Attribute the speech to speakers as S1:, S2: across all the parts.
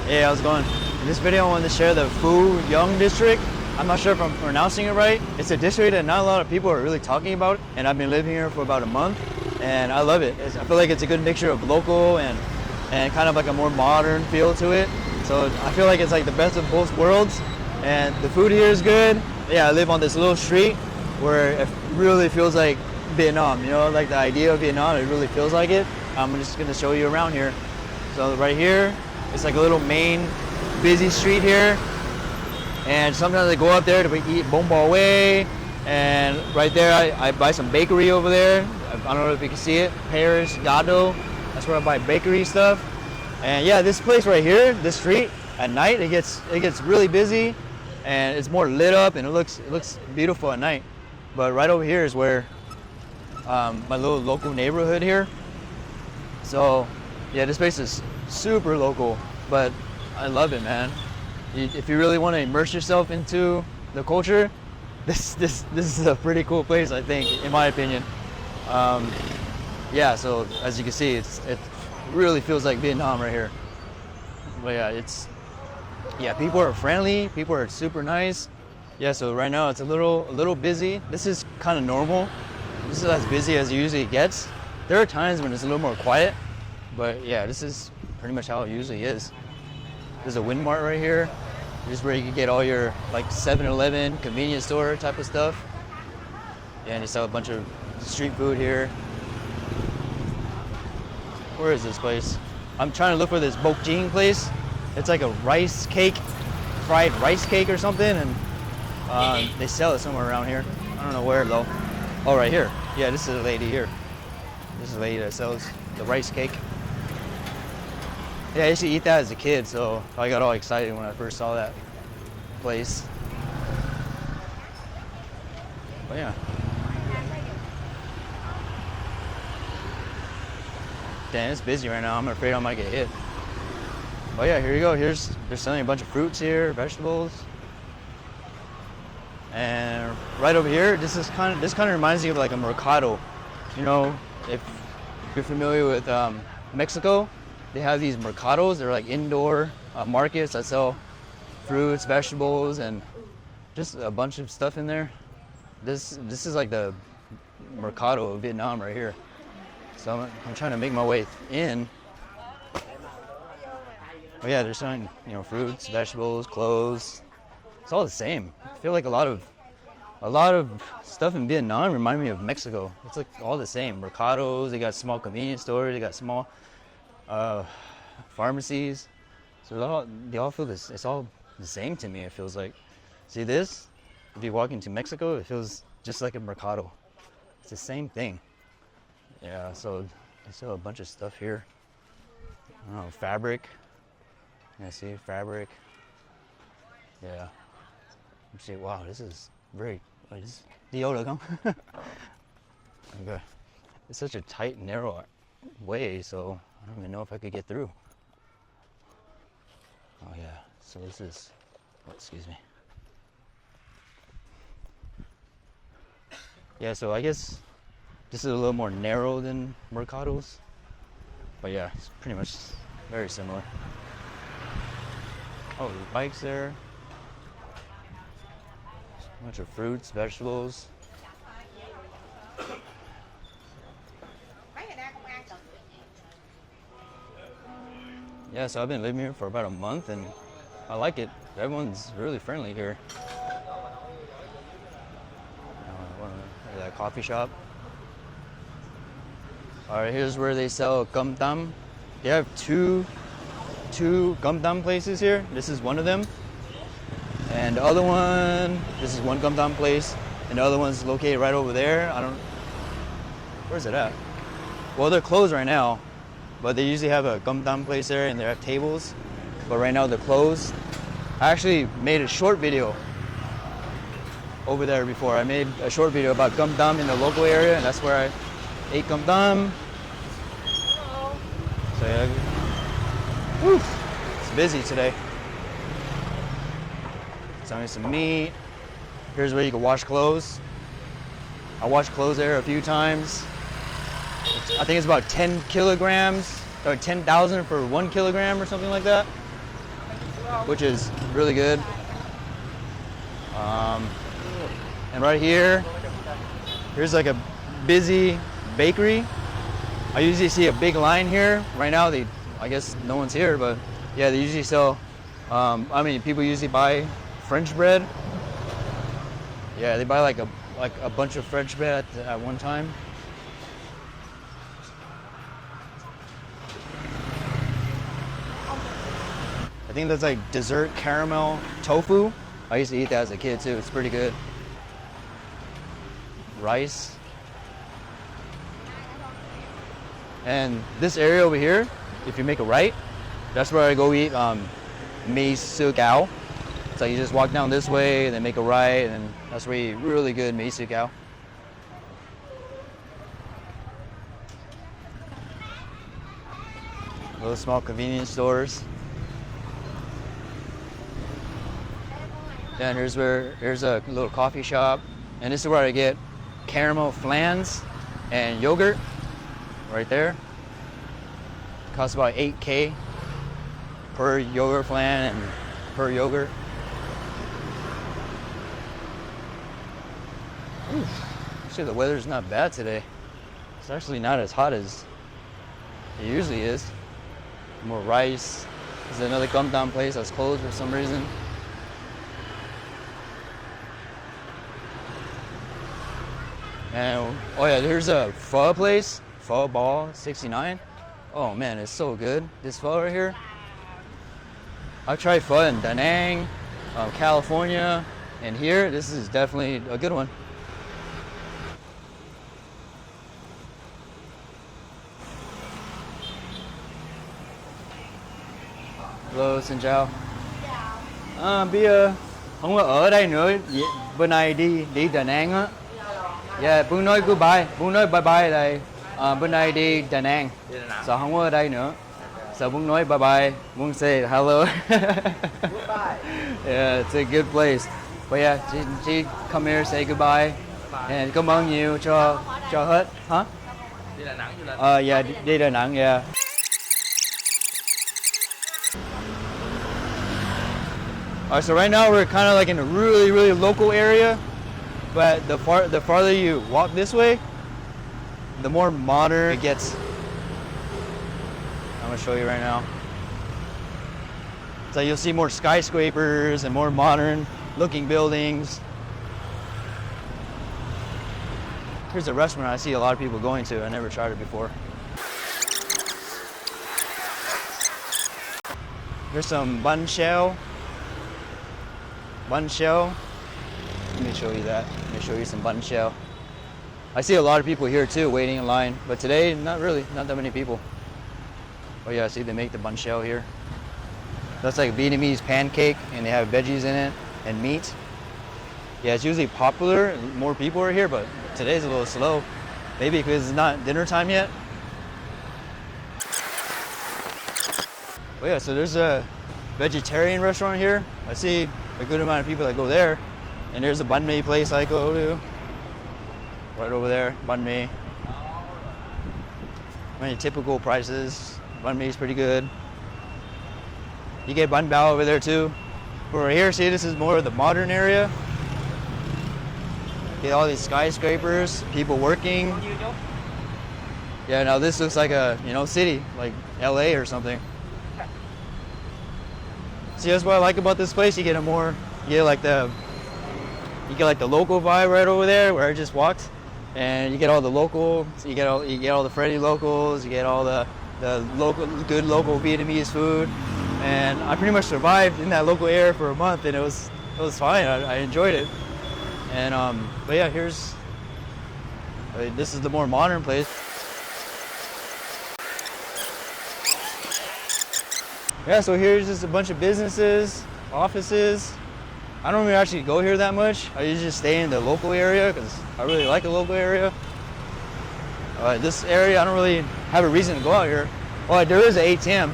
S1: Hey, how's it going? In this video, I wanted to share the Phu Nhuan District. I'm not sure if I'm pronouncing it right. It's a district that not a lot of people are really talking about, and I've been living here for about a month, and I love it. I feel like it's a good mixture of local and kind of like a more modern feel to it. So I feel like it's like the best of both worlds, and the food here is good. Yeah, I live on this little street where it really feels like Vietnam, you know, like the idea of Vietnam, it really feels like it. I'm just gonna show you around here. So right here, it's like a little main busy street here. And sometimes I go up there to eat bún bò way. And right there, I buy some bakery over there. I don't know if you can see it, Paris Gado. That's where I buy bakery stuff. And yeah, this place right here, this street, at night, it gets really busy. And it's more lit up and it looks beautiful at night. But right over here is where my little local neighborhood here. So yeah, this place is super local, but I love it, man. If you really want to immerse yourself into the culture, this is a pretty cool place, I think, in my opinion. Yeah, so as you can see, it really feels like Vietnam right here. But yeah, people are friendly, people are super nice. Yeah, so right now it's a little busy. This is kind of normal. This is as busy as it usually gets. There are times when it's a little more quiet, but yeah, this is pretty much how it usually is. There's a Wind Mart right here. This is where you can get all your like 7-Eleven, convenience store type of stuff. Yeah, and you sell a bunch of street food here. Where is this place? I'm trying to look for this bok jing place. It's like a rice cake, fried rice cake or something, and they sell it somewhere around here. I don't know where though. Oh, right here. Yeah, this is a lady here. This is a lady that sells the rice cake. Yeah, I used to eat that as a kid, so I got all excited when I first saw that place. But yeah. Damn, it's busy right now. I'm afraid I might get hit. But yeah, here you go. They're selling a bunch of fruits here, vegetables. And right over here, this kind of reminds me of like a mercado. You know, if you're familiar with Mexico, they have these mercados. They're like indoor markets that sell fruits, vegetables, and just a bunch of stuff in there. This is like the mercado of Vietnam right here. So I'm trying to make my way in. But yeah, they're selling, you know, fruits, vegetables, clothes. It's all the same. I feel like a lot of stuff in Vietnam remind me of Mexico. It's like all the same. Mercados, they got small convenience stores, they got small pharmacies. So they all feel this. It's all the same to me. It feels like. See this? If you walk into Mexico, it feels just like a mercado. It's the same thing. Yeah. So they sell a bunch of stuff here. I don't know, fabric. Yeah, see, fabric. Yeah. See, wow, this is very. Đi đâu được không? Okay. It's such a tight, narrow way, so I don't even know if I could get through. Oh yeah, so this is, oh, excuse me. Yeah, so I guess this is a little more narrow than mercados, but yeah, it's pretty much very similar. Oh, there's bikes there. A bunch of fruits, vegetables. Yeah, so I've been living here for about a month and I like it. Everyone's really friendly here. That coffee shop. Alright, here's where they sell cơm tấm. They have two cơm tấm places here. This is one of them. And the other one, this is one cơm tấm place. And the other one's located right over there. Where's it at? Well, they're closed right now. But they usually have a cơm tấm place there and they have tables. But right now they're closed. I actually made a short video over there before. I made a short video about cơm tấm in the local area, and that's where I ate cơm tấm. So yeah, whew, it's busy today. Selling some meat. Here's where you can wash clothes. I washed clothes there a few times. I think it's about 10 kilograms, or 10,000 for 1 kilogram or something like that. which is really good. And right here's like a busy bakery. I usually see a big line here. Right now, I guess no one's here, but yeah, they usually sell, people usually buy French bread. Yeah, they buy like a bunch of French bread at one time. I think that's like dessert caramel tofu. I used to eat that as a kid too. It's pretty good. Rice. And this area over here, if you make a right, that's where I go eat mì sư cáo. So you just walk down this way, then make a right, and that's where you eat really good mì sư cáo. Those small convenience stores. Then here's a little coffee shop, and this is where I get caramel flans and yogurt. Right there. Costs about 8K per yogurt flan and per yogurt. Actually, the weather's not bad today. It's actually not as hot as it usually is. More rice. There's another come down place that's closed for some reason. And oh yeah, there's a pho place, Pho Ball 69. Oh man, it's so good. This pho right here. I've tried pho in Da Nang, California, and here, this is definitely a good one. Hello, xin chào. Bây giờ không có ở đây nữa, bữa nay đi Da Nang á. Yeah, Bún nói goodbye, Bún nói bye bye đây. Bữa nay đi Da Nang, so không có ở đây nữa. So Bún nói bye bye, Bún say hello.
S2: Goodbye.
S1: Yeah, it's a good place. But yeah, she come here say goodbye, and cảm ơn nhiều cho hết, huh?
S2: Đi Đà Nẵng du lịch.
S1: Yeah, đi Đà Nẵng, yeah. Alright, so right now we're kind of like in a really, really local area, but the farther you walk this way, the more modern it gets. I'm gonna show you right now. So you'll see more skyscrapers and more modern looking buildings. Here's a restaurant I see a lot of people going to. I never tried it before. Here's some bun shell. Bun shell. Let me show you that. Let me show you some bun shell. I see a lot of people here too waiting in line, but today not really, not that many people. Oh yeah, see they make the bun shell here. That's like a Vietnamese pancake and they have veggies in it and meat. Yeah, it's usually popular and more people are here, but today's a little slow. Maybe because it's not dinner time yet. Oh yeah, so there's a vegetarian restaurant here. I see a good amount of people that go there. And there's a banh mi place I go to. Right over there, banh mi. Many typical prices. Banh mi is pretty good. You get banh bao over there too. But right here, see, this is more of the modern area. Get all these skyscrapers, people working. Yeah, now this looks like a city, like LA or something. See, that's what I like about this place. You get like the local vibe right over there where I just walked, and you get all the local. So you get all the friendly locals. You get all the good local Vietnamese food, and I pretty much survived in that local area for a month, and it was fine. I enjoyed it, and but yeah, this is the more modern place. Yeah, so here's just a bunch of businesses, offices. I don't really actually go here that much. I usually just stay in the local area because I really like the local area. This area, I don't really have a reason to go out here. Well, there is an ATM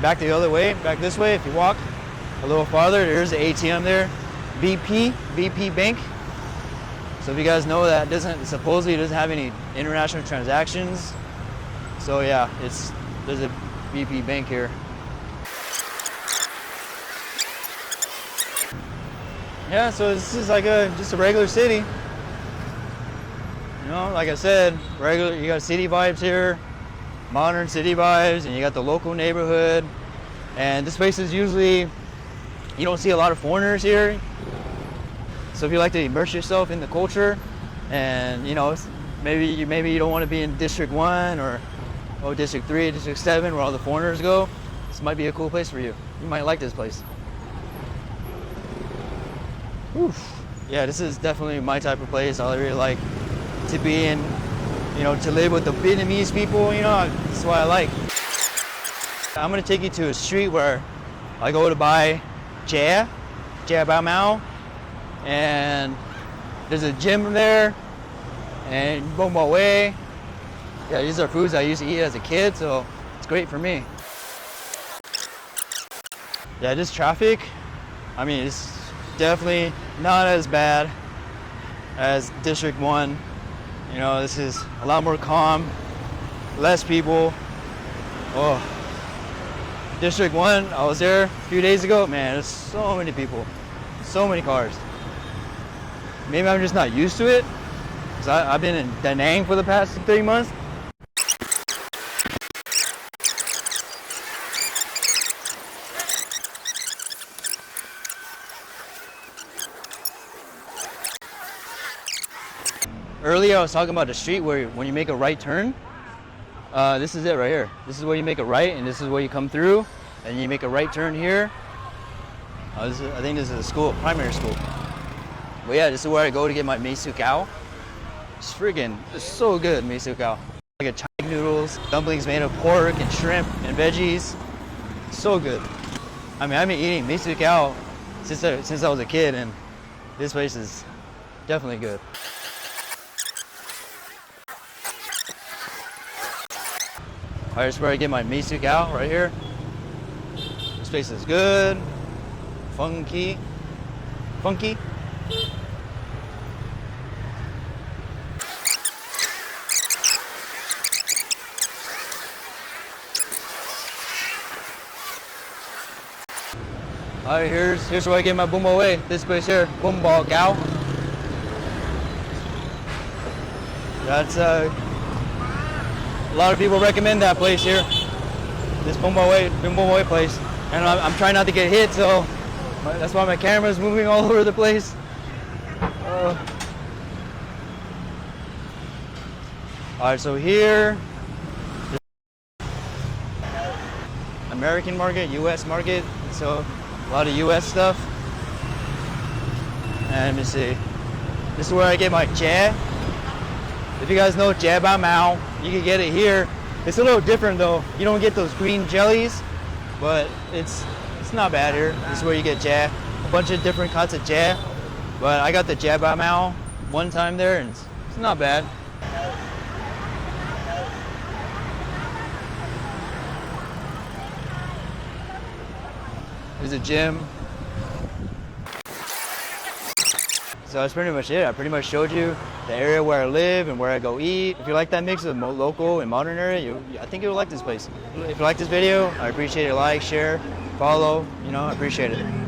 S1: back the other way, back this way. If you walk a little farther, there's an ATM there. BP Bank. So if you guys know that supposedly doesn't have any international transactions. So yeah, there's a BP Bank here. Yeah, so this is like just a regular city. You know, like I said, regular. You got city vibes here, modern city vibes, and you got the local neighborhood. And this place is usually, you don't see a lot of foreigners here. So if you like to immerse yourself in the culture, and you know, maybe you don't want to be in District 1 or District 3, District 7, where all the foreigners go, this might be a cool place for you. You might like this place. Oof. Yeah, this is definitely my type of place. I really like to be in, you know, to live with the Vietnamese people, you know, that's what I like. I'm gonna take you to a street where I go to buy chè bao mao, and there's a gym there, and bông bò way. Yeah, these are foods I used to eat as a kid, so it's great for me. Yeah, this traffic, I mean, it's definitely not as bad as District 1. You know, this is a lot more calm, less people. Oh, District 1, I was there a few days ago. Man, there's so many people, so many cars. Maybe I'm just not used to it, because I've been in Da Nang for the past 3 months. Earlier I was talking about the street where when you make a right turn, this is it right here. This is where you make a right, and this is where you come through, and you make a right turn here. I think this is a school, primary school. But yeah, this is where I go to get my mì su cao. It's so good, mì su cao. I get Chinese noodles, dumplings made of pork and shrimp and veggies. So good. I mean, I've been eating mì su cao since I was a kid, and this place is definitely good. Alright, this is where I get my mì su cao right here. This place is good. Funky. Alright, here's where I get my bún bò way. This place here, Bún Bò Cao. That's a lot of people recommend that place here. This Bún Bò way place. And I'm trying not to get hit, so that's why my camera's moving all over the place. Alright, so here, American market, US market, so a lot of US stuff. And let me see. This is where I get my chè. If you guys know chè bao mao, you can get it here. It's a little different though. You don't get those green jellies, but it's not bad here. This is where you get chè. A bunch of different cuts of chè. But I got the chè bao mao one time there, and it's not bad. There's a gym. So that's pretty much it. I pretty much showed you the area where I live and where I go eat. If you like that mix of local and modern area, I think you'll like this place. If you like this video, I appreciate it. Like, share, follow. You know, I appreciate it.